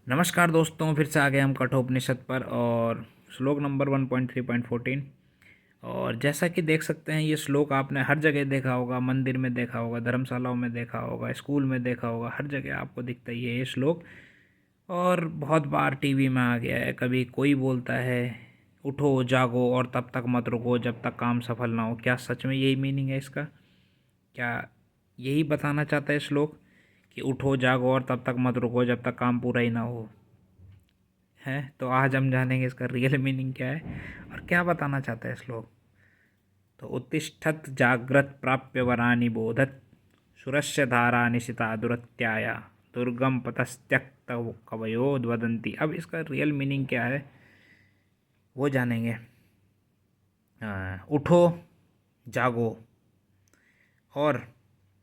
नमस्कार दोस्तों, फिर से आ गए हम कठोपनिषद पर और श्लोक नंबर 1.3.14। और जैसा कि देख सकते हैं, ये श्लोक आपने हर जगह देखा होगा, मंदिर में देखा होगा, धर्मशालाओं में देखा होगा, स्कूल में देखा होगा, हर जगह आपको दिखता ही है ये श्लोक। और बहुत बार टीवी में आ गया है। कभी कोई बोलता है उठो जागो और तब तक मत रुको जब तक काम सफल ना हो। क्या सच में यही मीनिंग है इसका? क्या यही बताना चाहता है श्लोक कि उठो जागो और तब तक मत रुको जब तक काम पूरा ही ना हो? है तो आज हम जानेंगे इसका रियल मीनिंग क्या है और क्या बताना चाहता है श्लोक। तो उत्तिष्ठत जाग्रत प्राप्य वरानि बोधत सुरस्य धारा निशिता दुरत्याया दुर्गम पतस्त्यक्त कवयो वदंती। अब इसका रियल मीनिंग क्या है वो जानेंगे। उठो जागो और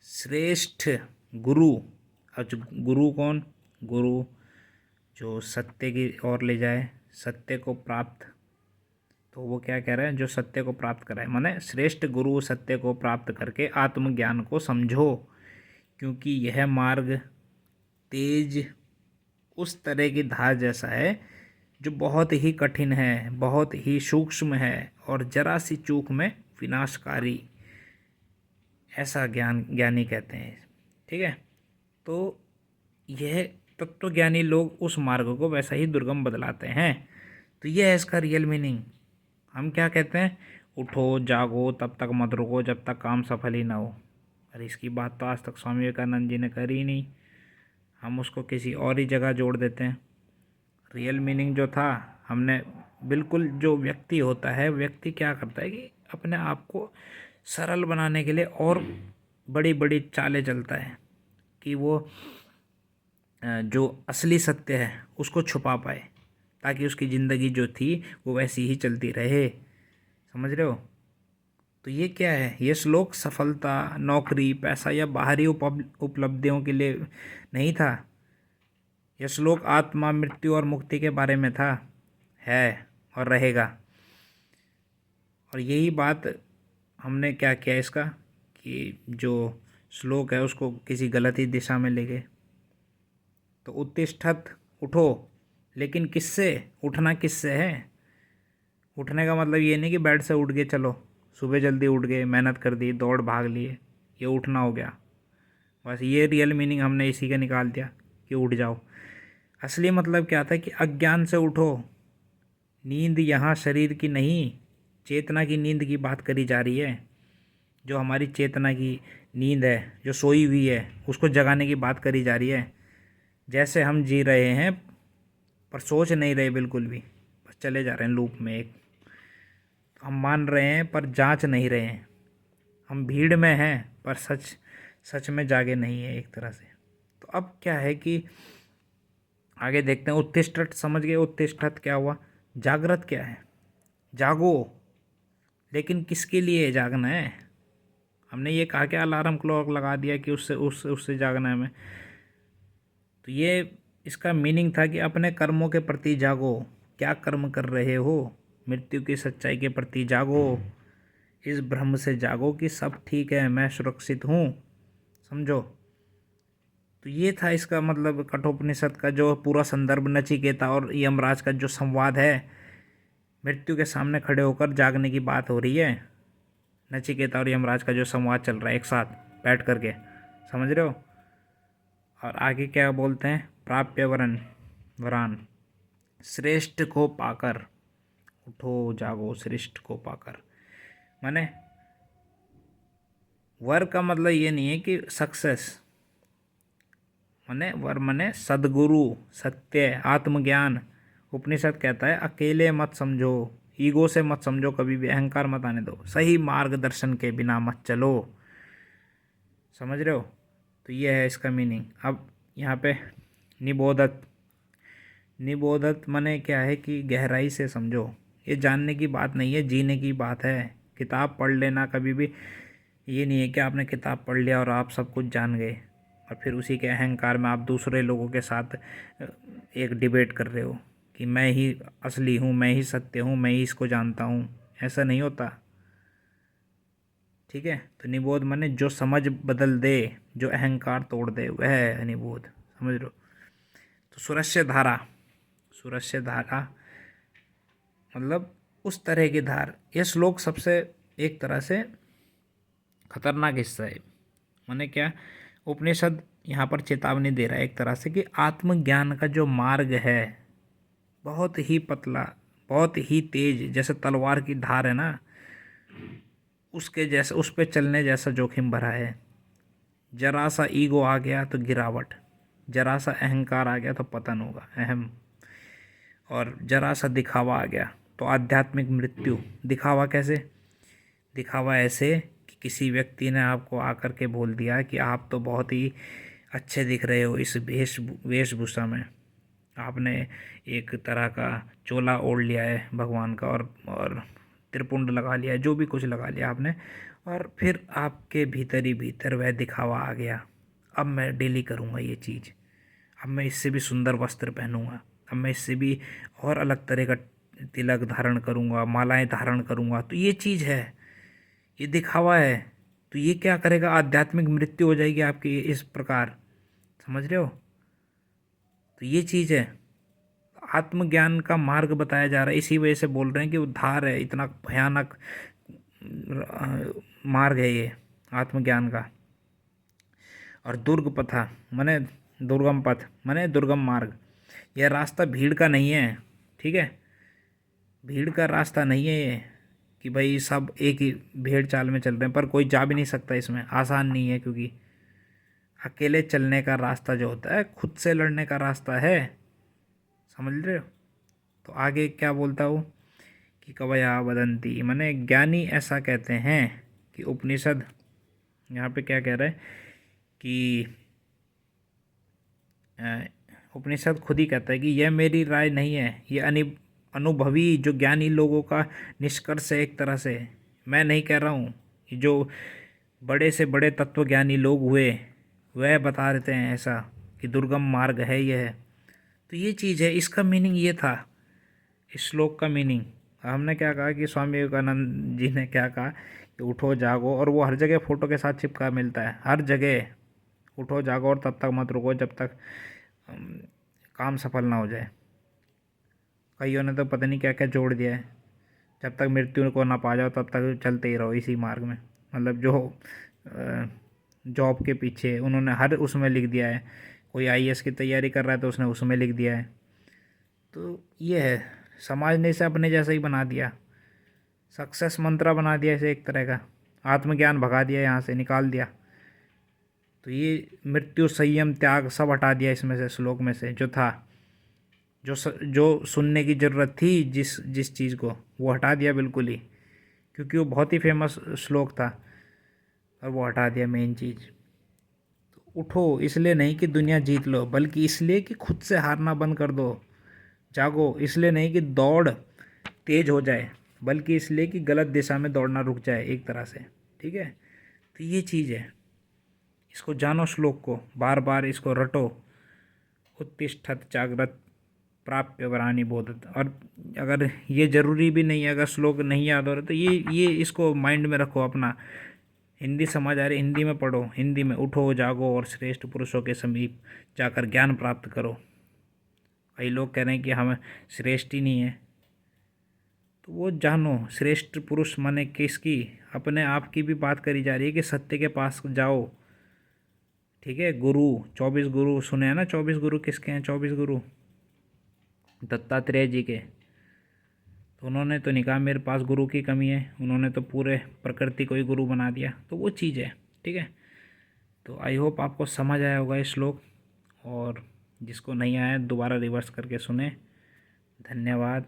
श्रेष्ठ गुरु। अब गुरु कौन? गुरु जो सत्य की ओर ले जाए, सत्य को प्राप्त। तो वो क्या कह रहे हैं? जो सत्य को प्राप्त कराए, माने श्रेष्ठ गुरु सत्य को प्राप्त करके आत्मज्ञान को समझो, क्योंकि यह मार्ग तेज उस तरह की धार जैसा है जो बहुत ही कठिन है, बहुत ही सूक्ष्म है और जरा सी चूक में विनाशकारी। ऐसा ज्ञानी कहते हैं। ठीक है, तो यह तत्वज्ञानी लोग उस मार्ग को वैसा ही दुर्गम बदलाते हैं। तो यह है इसका रियल मीनिंग। हम क्या कहते हैं? उठो जागो तब तक मत रुको जब तक काम सफल ही ना हो। अरे इसकी बात तो आज तक स्वामी विवेकानंद जी ने करी ही नहीं। हम उसको किसी और ही जगह जोड़ देते हैं। रियल मीनिंग जो था हमने बिल्कुल, जो व्यक्ति होता है, व्यक्ति क्या करता है कि अपने आप को सरल बनाने के लिए और बड़ी बड़ी चालें चलता है कि वो जो असली सत्य है उसको छुपा पाए, ताकि उसकी ज़िंदगी जो थी वो वैसी ही चलती रहे। समझ रहे हो? तो ये क्या है? ये श्लोक सफलता, नौकरी, पैसा या बाहरी उपलब्धियों के लिए नहीं था। यह श्लोक आत्मा, मृत्यु और मुक्ति के बारे में था, है और रहेगा। और यही बात हमने क्या किया इसका कि जो श्लोक है उसको किसी गलत ही दिशा में ले गए। तो उत्तिष्ठत, उठो, लेकिन किससे? उठना किससे है? उठने का मतलब ये नहीं कि बेड से उठ के चलो, सुबह जल्दी उठ गए, मेहनत कर दी, दौड़ भाग लिए, ये उठना हो गया। बस ये रियल मीनिंग हमने इसी का निकाल दिया कि उठ जाओ। असली मतलब क्या था कि अज्ञान से उठो। नींद यहाँ शरीर की नहीं, चेतना की नींद की बात करी जा रही है। जो हमारी चेतना की नींद है, जो सोई हुई है, उसको जगाने की बात करी जा रही है। जैसे हम जी रहे हैं पर सोच नहीं रहे बिल्कुल भी, बस चले जा रहे हैं लूप में एक। हम मान रहे हैं पर जांच नहीं रहे हैं। हम भीड़ में हैं पर सच सच में जागे नहीं है एक तरह से। तो अब क्या है कि आगे देखते हैं। उत्तिष्ठत समझ गए? उत्तिष्ठत क्या हुआ? जागृत क्या है? जागो, लेकिन किसके लिए जागना है? हमने ये कहा कि अलार्म क्लॉक लगा दिया कि उससे जागना है हमें। तो ये इसका मीनिंग था कि अपने कर्मों के प्रति जागो। क्या कर्म कर रहे हो? मृत्यु की सच्चाई के प्रति जागो। इस भ्रम से जागो कि सब ठीक है, मैं सुरक्षित हूँ। समझो? तो ये था इसका मतलब कठोपनिषद का जो पूरा संदर्भ, नचिकेता और यमराज का जो संवाद है। मृत्यु के सामने खड़े होकर जागने की बात हो रही है। नचिकेता और यमराज का जो संवाद चल रहा है एक साथ बैठ करके। समझ रहे हो? और आगे क्या बोलते हैं? प्राप्य वरान श्रेष्ठ को पाकर। उठो जागो श्रेष्ठ को पाकर, माने वर का मतलब ये नहीं है कि सक्सेस, माने वर माने सदगुरु, सत्य, आत्मज्ञान। उपनिषद कहता है अकेले मत समझो, ईगो से मत समझो, कभी भी अहंकार मत आने दो, सही मार्गदर्शन के बिना मत चलो। समझ रहे हो? तो ये है इसका मीनिंग। अब यहाँ पे निबोधत, निबोधत माने क्या है कि गहराई से समझो। ये जानने की बात नहीं है, जीने की बात है। किताब पढ़ लेना कभी भी ये नहीं है कि आपने किताब पढ़ लिया और आप सब कुछ जान गए और फिर उसी के अहंकार में आप दूसरे लोगों के साथ एक डिबेट कर रहे हो कि मैं ही असली हूँ, मैं ही सत्य हूँ, मैं ही इसको जानता हूँ। ऐसा नहीं होता। ठीक है? तो निबोध माने जो समझ बदल दे, जो अहंकार तोड़ दे, वह है निबोध। समझ लो? तो सुरस्य धारा, सुरस्य धारा मतलब उस तरह की धार। यह श्लोक सबसे एक तरह से खतरनाक हिस्सा है। माने क्या, उपनिषद यहाँ पर चेतावनी दे रहा है एक तरह से कि आत्मज्ञान का जो मार्ग है बहुत ही पतला, बहुत ही तेज, जैसे तलवार की धार है ना, उसके जैसे उस पे चलने जैसा जोखिम भरा है। जरा सा ईगो आ गया तो गिरावट, जरा सा अहंकार आ गया तो पतन होगा, अहम, और जरा सा दिखावा आ गया तो आध्यात्मिक मृत्यु। दिखावा कैसे? दिखावा ऐसे कि किसी व्यक्ति ने आपको आकर के बोल दिया कि आप तो बहुत ही अच्छे दिख रहे हो इस वेशभूषा में, आपने एक तरह का चोला ओढ़ लिया है भगवान का, और त्रिपुंड लगा लिया है, जो भी कुछ लगा लिया आपने, और फिर आपके भीतर ही भीतर वह दिखावा आ गया। अब मैं डेली करूँगा ये चीज़, अब मैं इससे भी सुंदर वस्त्र पहनूंगा, अब मैं इससे भी और अलग तरह का तिलक धारण करूँगा, मालाएं धारण करूँगा। तो ये चीज़ है, ये दिखावा है। तो ये क्या करेगा? आध्यात्मिक मृत्यु हो जाएगी आपकी इस प्रकार, समझ रहे हो? तो ये चीज़ है, आत्मज्ञान का मार्ग बताया जा रहा है। इसी वजह से बोल रहे हैं कि उद्धार है, इतना भयानक मार्ग है ये आत्मज्ञान का। और दुर्ग पथा माने दुर्गम पथ, माने दुर्गम मार्ग। यह रास्ता भीड़ का नहीं है, ठीक है? भीड़ का रास्ता नहीं है ये कि भाई सब एक ही भेड़ चाल में चल रहे हैं, पर कोई जा भी नहीं सकता इसमें, आसान नहीं है। क्योंकि अकेले चलने का रास्ता जो होता है खुद से लड़ने का रास्ता है, समझ रहे हो? तो आगे क्या बोलता हूँ कि कवया वदंती, माने ज्ञानी ऐसा कहते हैं कि उपनिषद यहाँ पे क्या कह रहा है कि उपनिषद खुद ही कहता है कि यह मेरी राय नहीं है, ये अनुभवी जो ज्ञानी लोगों का निष्कर्ष है एक तरह से। मैं नहीं कह रहा हूँ, जो बड़े से बड़े तत्वज्ञानी लोग हुए वह बता देते हैं ऐसा कि दुर्गम मार्ग है यह। तो ये चीज़ है, इसका मीनिंग ये था, इस श्लोक का मीनिंग। हमने क्या कहा कि स्वामी विवेकानंद जी ने क्या कहा कि उठो जागो, और वो हर जगह फ़ोटो के साथ चिपका मिलता है, हर जगह उठो जागो और तब तक मत रुको जब तक काम सफल ना हो जाए। कईयों ने तो पता नहीं क्या क्या जोड़ दिया है, जब तक मृत्यु को ना पा जाओ तब तक चलते ही रहो इसी मार्ग में। मतलब जो जॉब के पीछे उन्होंने हर उसमें लिख दिया है, कोई आईएएस की तैयारी कर रहा है तो उसने उसमें लिख दिया है। तो ये है, समाज ने इसे अपने जैसा ही बना दिया, सक्सेस मंत्रा बना दिया इसे एक तरह का, आत्मज्ञान भगा दिया, यहाँ से निकाल दिया। तो ये मृत्यु, संयम, त्याग सब हटा दिया इसमें से, श्लोक में से जो था, जो सुनने की ज़रूरत थी जिस जिस चीज़ को, वो हटा दिया बिल्कुल ही, क्योंकि वो बहुत ही फेमस श्लोक था और वो हटा दिया मेन चीज़। तो उठो इसलिए नहीं कि दुनिया जीत लो, बल्कि इसलिए कि खुद से हारना बंद कर दो। जागो इसलिए नहीं कि दौड़ तेज हो जाए, बल्कि इसलिए कि गलत दिशा में दौड़ना रुक जाए एक तरह से, ठीक है? तो ये चीज़ है, इसको जानो, श्लोक को बार बार इसको रटो। उत्तिष्ठत जागृत प्राप्य वरानी बोधत। और अगर ये ज़रूरी भी नहीं है, अगर श्लोक नहीं याद हो रहा तो ये इसको माइंड में रखो अपना। हिंदी समझ आ रही, हिंदी में पढ़ो, हिंदी में उठो जागो और श्रेष्ठ पुरुषों के समीप जाकर ज्ञान प्राप्त करो। कई लोग कह रहे हैं कि हम श्रेष्ठ ही नहीं है, तो वो जानो, श्रेष्ठ पुरुष माने किसकी? अपने आप की भी बात करी जा रही है कि सत्य के पास जाओ, ठीक है? गुरु, 24 गुरु सुने हैं ना? 24 गुरु किसके हैं? 24 गुरु दत्तात्रेय जी के। तो उन्होंने तो नहीं कहा मेरे पास गुरु की कमी है, उन्होंने तो पूरे प्रकृति को ही गुरु बना दिया। तो वो चीज़ है, ठीक है? तो आई होप आपको समझ आया होगा ये श्लोक, और जिसको नहीं आया दोबारा रिवर्स करके सुने। धन्यवाद।